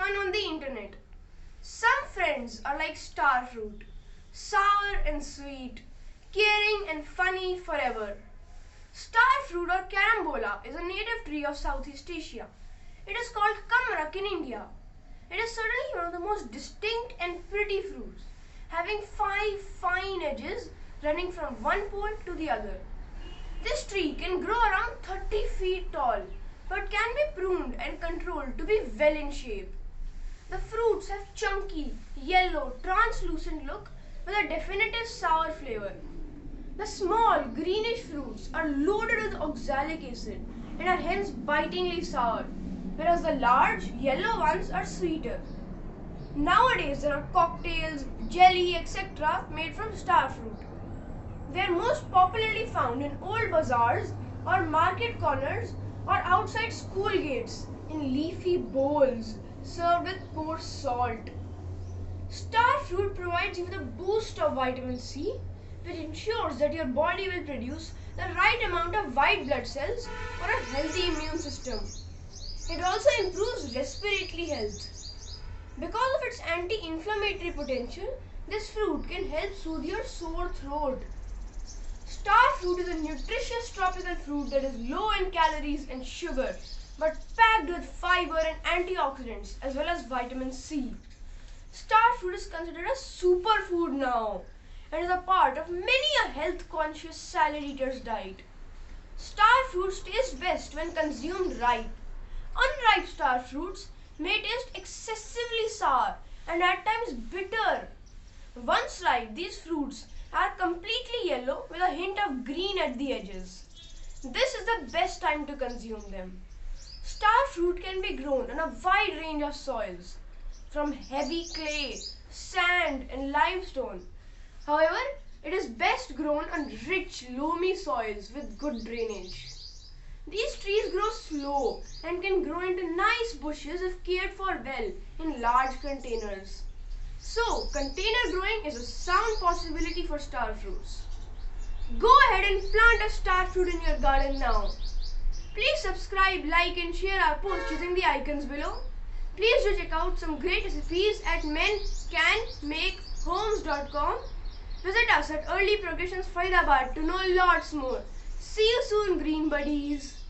fun on the internet. Some friends are like Starfruit, sour and sweet, caring and funny forever. Starfruit or carambola is a native tree of Southeast Asia. It is called Kamrak in India. It is certainly one of the most distinct and pretty fruits, having 5 fine edges running from one pole to the other. This tree can grow around 30 feet tall, but can be pruned and controlled to be well in shape. The fruits have chunky, yellow, translucent look with a definitive sour flavor. The small, greenish fruits are loaded with oxalic acid and are hence bitingly sour, whereas the large, yellow ones are sweeter. Nowadays, there are cocktails, jelly, etc. made from starfruit. They are most popularly found in old bazaars or market corners or outside school gates in leafy bowls served with coarse salt. Starfruit provides you with a boost of vitamin C, which ensures that your body will produce the right amount of white blood cells for a healthy immune system. It also improves respiratory health. Because of its anti-inflammatory potential, this fruit can help soothe your sore throat. Starfruit is a nutritious tropical fruit that is low in calories and sugar, but packed with fiber and antioxidants as well as vitamin C. Starfruit is considered a superfood now and is a part of many a health-conscious salad eater's diet. Starfruits taste best when consumed ripe. Unripe starfruits may taste excessively sour and at times bitter. Once ripe, these fruits are completely yellow with a hint of green at the edges. This is the best time to consume them. Starfruit can be grown on a wide range of soils, from heavy clay, sand and limestone. However, it is best grown on rich, loamy soils with good drainage. These trees grow slow and can grow into nice bushes if cared for well in large containers. So, container growing is a sound possibility for starfruits. Go ahead and plant a starfruit in your garden now. Please subscribe, like and share our posts using the icons below. Please do check out some great recipes at mencanmakehomes.com. Visit us at Early Progressions Faridabad to know lots more. See you soon, green buddies.